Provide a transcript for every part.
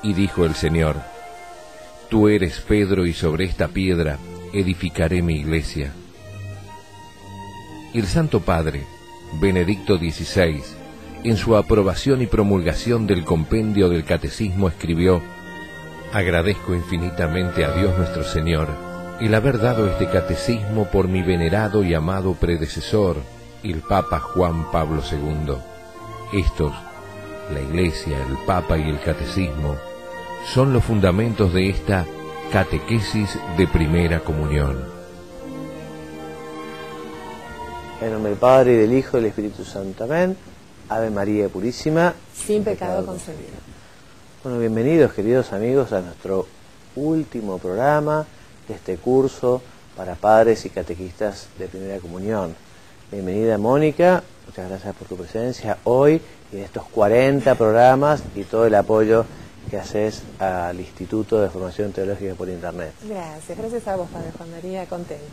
Y dijo el Señor: Tú eres Pedro, y sobre esta piedra edificaré mi iglesia. Y el Santo Padre, Benedicto XVI, en su aprobación y promulgación del compendio del Catecismo escribió: Agradezco infinitamente a Dios nuestro Señor el haber dado este catecismo por mi venerado y amado predecesor, el Papa Juan Pablo II. Estos, la Iglesia, el Papa y el Catecismo, son los fundamentos de esta catequesis de primera comunión. En nombre del Padre, y del Hijo, y del Espíritu Santo. Amén. Ave María Purísima, sin pecado concebido. Bueno, bienvenidos, queridos amigos, a nuestro último programa de este curso para padres y catequistas de primera comunión. Bienvenida, Mónica, muchas gracias por tu presencia hoy y en estos 40 programas y todo el apoyo que haces al Instituto de Formación Teológica por Internet. Gracias a vos, Padre Juan María, contento.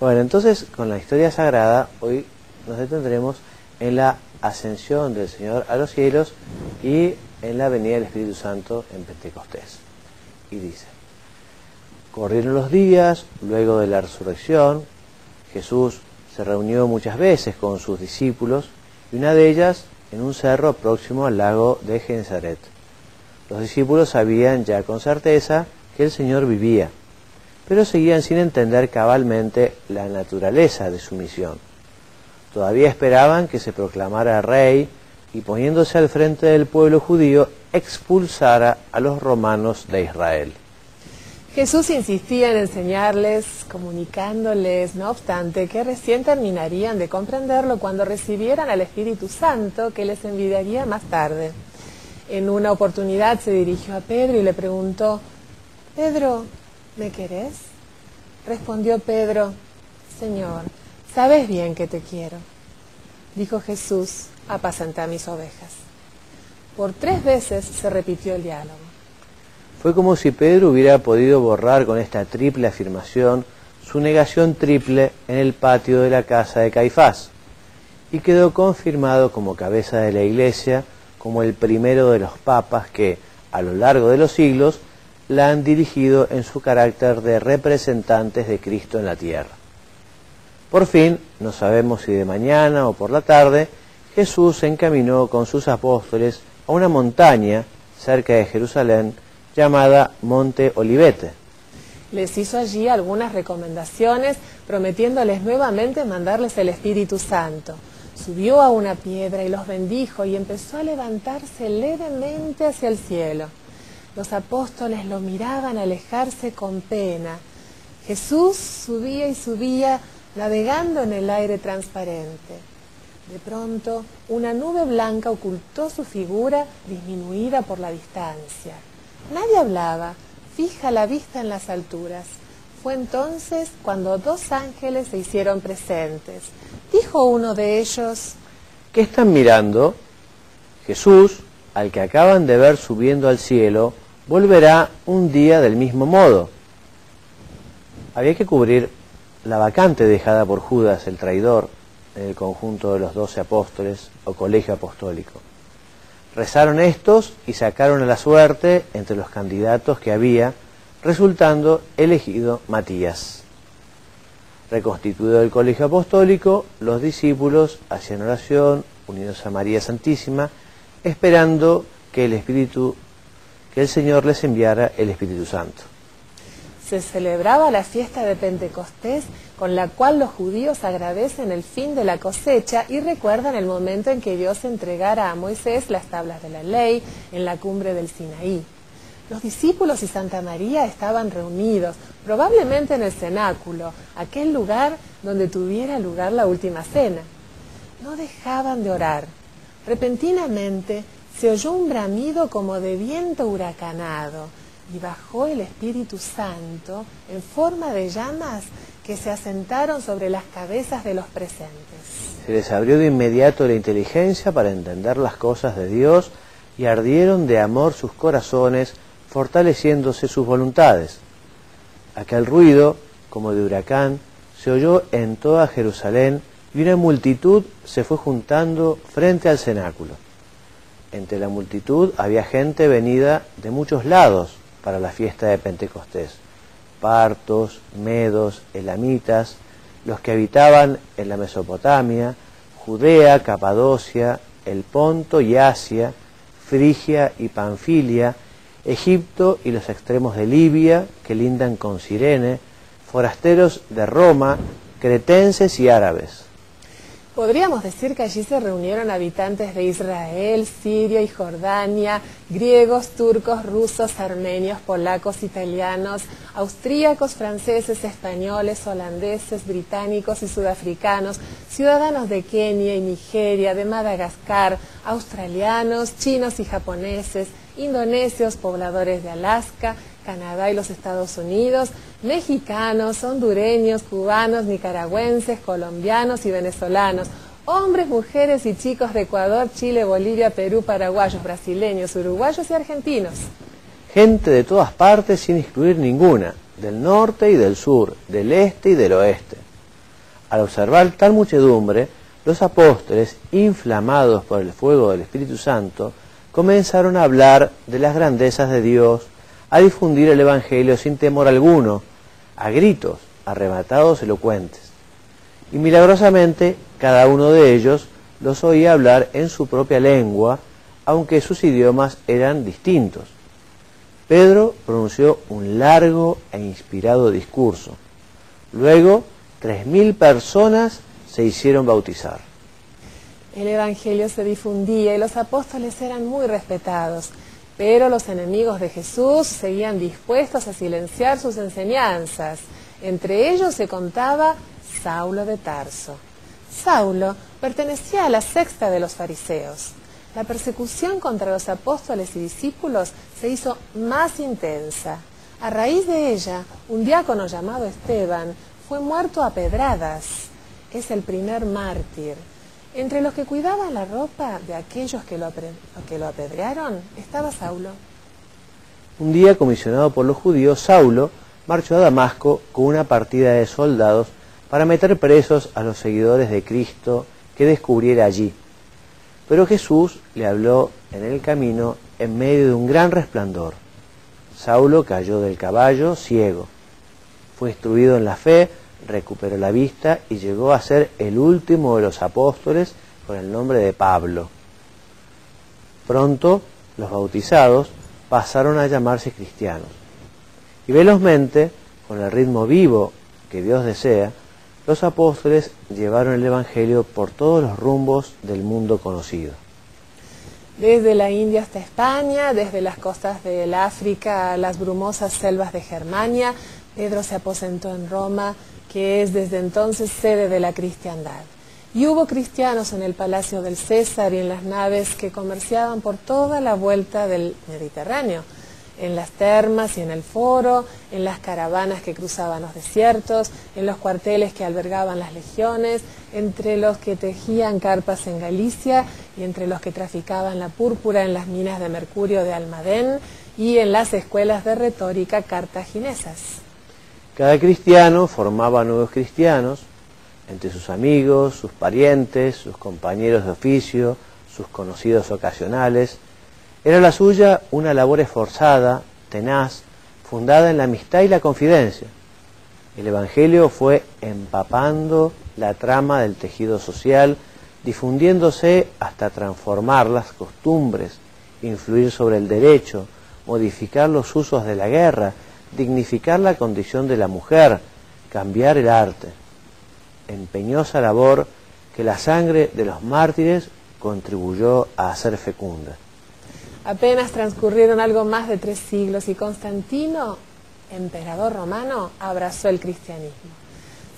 Bueno, entonces, con la historia sagrada, hoy nos detendremos en la ascensión del Señor a los cielos y en la venida del Espíritu Santo en Pentecostés. Y dice: corrieron los días, luego de la resurrección, Jesús se reunió muchas veces con sus discípulos, y una de ellas en un cerro próximo al lago de Genesaret. Los discípulos sabían ya con certeza que el Señor vivía, pero seguían sin entender cabalmente la naturaleza de su misión. Todavía esperaban que se proclamara rey y, poniéndose al frente del pueblo judío, expulsara a los romanos de Israel. Jesús insistía en enseñarles, comunicándoles, no obstante, que recién terminarían de comprenderlo cuando recibieran al Espíritu Santo, que les enviaría más tarde. En una oportunidad se dirigió a Pedro y le preguntó: «Pedro, ¿me querés?». Respondió Pedro: «Señor, sabes bien que te quiero». Dijo Jesús: «Apacentá mis ovejas». Por 3 veces se repitió el diálogo. Fue como si Pedro hubiera podido borrar con esta triple afirmación su negación triple en el patio de la casa de Caifás, y quedó confirmado como cabeza de la Iglesia, como el primero de los papas que, a lo largo de los siglos, la han dirigido en su carácter de representantes de Cristo en la tierra. Por fin, no sabemos si de mañana o por la tarde, Jesús se encaminó con sus apóstoles a una montaña cerca de Jerusalén llamada Monte Olivete. Les hizo allí algunas recomendaciones, prometiéndoles nuevamente mandarles el Espíritu Santo. Subió a una piedra y los bendijo, y empezó a levantarse levemente hacia el cielo. Los apóstoles lo miraban alejarse con pena. Jesús subía y subía, navegando en el aire transparente. De pronto, una nube blanca ocultó su figura, disminuida por la distancia. Nadie hablaba, fija la vista en las alturas. Fue entonces cuando 2 ángeles se hicieron presentes. Dijo uno de ellos: ¿qué están mirando? Jesús, al que acaban de ver subiendo al cielo, volverá un día del mismo modo. Había que cubrir la vacante dejada por Judas, el traidor, en el conjunto de los 12 apóstoles o colegio apostólico. Rezaron estos y sacaron a la suerte entre los candidatos que había, resultando elegido Matías. Reconstituido el colegio apostólico, los discípulos hacían oración, unidos a María Santísima, esperando que el Señor les enviara el Espíritu Santo. Se celebraba la fiesta de Pentecostés, con la cual los judíos agradecen el fin de la cosecha y recuerdan el momento en que Dios entregara a Moisés las tablas de la ley en la cumbre del Sinaí. Los discípulos y Santa María estaban reunidos, probablemente en el cenáculo, aquel lugar donde tuviera lugar la última cena. No dejaban de orar. Repentinamente se oyó un bramido como de viento huracanado, y bajó el Espíritu Santo en forma de llamas que se asentaron sobre las cabezas de los presentes. Se les abrió de inmediato la inteligencia para entender las cosas de Dios, y ardieron de amor sus corazones, fortaleciéndose sus voluntades. Aquel ruido, como de huracán, se oyó en toda Jerusalén, y una multitud se fue juntando frente al cenáculo. entre la multitud había gente venida de muchos lados para la fiesta de Pentecostés: partos, medos, elamitas, los que habitaban en la Mesopotamia, Judea, Capadocia, el Ponto y Asia, Frigia y Panfilia, Egipto y los extremos de Libia, que lindan con Cirene, forasteros de Roma, cretenses y árabes. Podríamos decir que allí se reunieron habitantes de Israel, Siria y Jordania, griegos, turcos, rusos, armenios, polacos, italianos, austríacos, franceses, españoles, holandeses, británicos y sudafricanos, ciudadanos de Kenia y Nigeria, de Madagascar, australianos, chinos y japoneses, indonesios, pobladores de Alaska, Canadá y los Estados Unidos, mexicanos, hondureños, cubanos, nicaragüenses, colombianos y venezolanos, hombres, mujeres y chicos de Ecuador, Chile, Bolivia, Perú, paraguayos, brasileños, uruguayos y argentinos. Gente de todas partes sin excluir ninguna, del norte y del sur, del este y del oeste. Al observar tal muchedumbre, los apóstoles, inflamados por el fuego del Espíritu Santo, comenzaron a hablar de las grandezas de Dios, a difundir el Evangelio sin temor alguno, a gritos, arrebatados, elocuentes. Y milagrosamente cada uno de ellos los oía hablar en su propia lengua, aunque sus idiomas eran distintos. Pedro pronunció un largo e inspirado discurso. Luego, 3.000 personas se hicieron bautizar. El Evangelio se difundía y los apóstoles eran muy respetados, pero los enemigos de Jesús seguían dispuestos a silenciar sus enseñanzas. Entre ellos se contaba Saulo de Tarso. Saulo pertenecía a la secta de los fariseos. La persecución contra los apóstoles y discípulos se hizo más intensa. A raíz de ella, un diácono llamado Esteban fue muerto a pedradas. Es el primer mártir. Entre los que cuidaban la ropa de aquellos que lo apedrearon estaba Saulo. Un día, comisionado por los judíos, Saulo marchó a Damasco con una partida de soldados para meter presos a los seguidores de Cristo que descubriera allí. Pero Jesús le habló en el camino en medio de un gran resplandor. Saulo cayó del caballo ciego. Fue instruido en la fe, recuperó la vista y llegó a ser el último de los apóstoles con el nombre de Pablo. Pronto los bautizados pasaron a llamarse cristianos. Y velozmente, con el ritmo vivo que Dios desea, los apóstoles llevaron el Evangelio por todos los rumbos del mundo conocido. Desde la India hasta España, desde las costas del África a las brumosas selvas de Germania, Pedro se aposentó en Roma, que es desde entonces sede de la cristiandad. Y hubo cristianos en el palacio del César y en las naves que comerciaban por toda la vuelta del Mediterráneo, en las termas y en el foro, en las caravanas que cruzaban los desiertos, en los cuarteles que albergaban las legiones, entre los que tejían carpas en Galicia y entre los que traficaban la púrpura en las minas de mercurio de Almadén y en las escuelas de retórica cartaginesas. Cada cristiano formaba nuevos cristianos, entre sus amigos, sus parientes, sus compañeros de oficio, sus conocidos ocasionales. Era la suya una labor esforzada, tenaz, fundada en la amistad y la confidencia. El Evangelio fue empapando la trama del tejido social, difundiéndose hasta transformar las costumbres, influir sobre el derecho, modificar los usos de la guerra, dignificar la condición de la mujer, cambiar el arte. Empeñosa labor que la sangre de los mártires contribuyó a hacer fecunda. Apenas transcurrieron algo más de 3 siglos y Constantino, emperador romano, abrazó el cristianismo.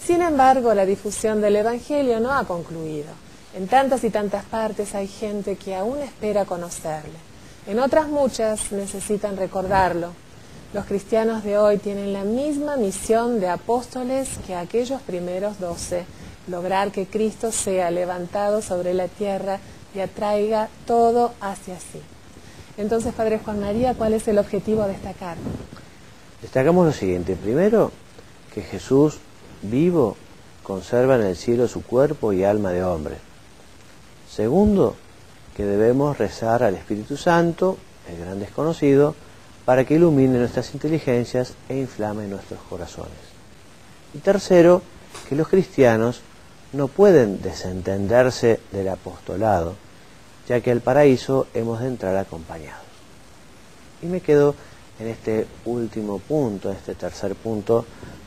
Sin embargo, la difusión del Evangelio no ha concluido. En tantas y tantas partes hay gente que aún espera conocerle. En otras muchas necesitan recordarlo. Los cristianos de hoy tienen la misma misión de apóstoles que aquellos primeros 12, lograr que Cristo sea levantado sobre la tierra y atraiga todo hacia sí. Entonces, Padre Juan María, ¿cuál es el objetivo de esta carta? Destacamos lo siguiente. Primero, que Jesús, vivo, conserva en el cielo su cuerpo y alma de hombre. Segundo, que debemos rezar al Espíritu Santo, el gran desconocido, para que ilumine nuestras inteligencias e inflame nuestros corazones. Y tercero, que los cristianos no pueden desentenderse del apostolado, ya que al paraíso hemos de entrar acompañados. Y me quedo en este último punto, en este tercer punto,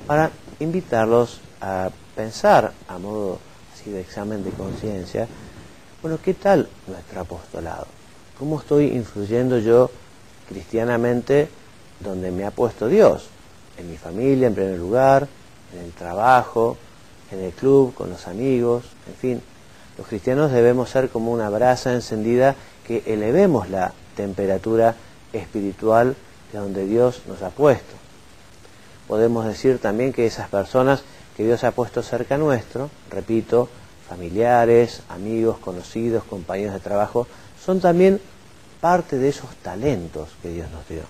para invitarlos a pensar a modo así de examen de conciencia, bueno, ¿qué tal nuestro apostolado? ¿Cómo estoy influyendo yo cristianamente donde me ha puesto Dios? En mi familia, en primer lugar, en el trabajo, en el club, con los amigos, en fin. Los cristianos debemos ser como una brasa encendida que elevemos la temperatura espiritual de donde Dios nos ha puesto. Podemos decir también que esas personas que Dios ha puesto cerca nuestro, repito, familiares, amigos, conocidos, compañeros de trabajo, son también parte de esos talentos que Dios nos dio.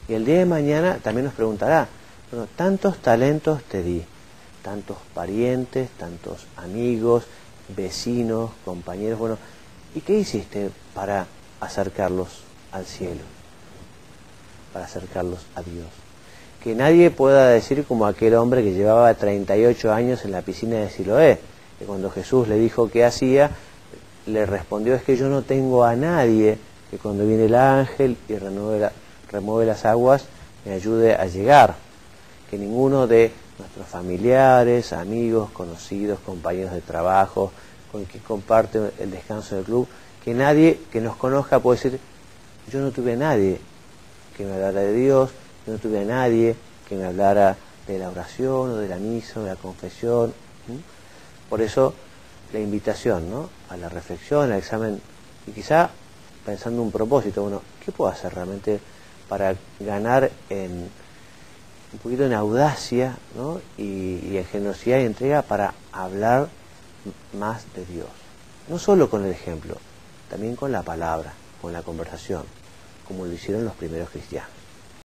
Y el día de mañana también nos preguntará, bueno, tantos talentos te di, tantos parientes, tantos amigos, vecinos, compañeros, bueno, ¿y qué hiciste para acercarlos al cielo? Para acercarlos a Dios. Que nadie pueda decir como aquel hombre que llevaba 38 años en la piscina de Siloé, que cuando Jesús le dijo qué hacía, le respondió, es que yo no tengo a nadie que cuando viene el ángel y remueve las aguas, me ayude a llegar. Que ninguno de nuestros familiares, amigos, conocidos, compañeros de trabajo, con quien comparte el descanso del club, que nadie que nos conozca puede decir, yo no tuve a nadie que me hablara de Dios, yo no tuve a nadie que me hablara de la oración o de la misa o de la confesión. Por eso la invitación, ¿no?, a la reflexión, al examen, y quizá pensando un propósito, bueno, ¿qué puedo hacer realmente para ganar un poquito en audacia, ¿no?, y en generosidad y entrega para hablar más de Dios? No solo con el ejemplo, también con la palabra, con la conversación, como lo hicieron los primeros cristianos.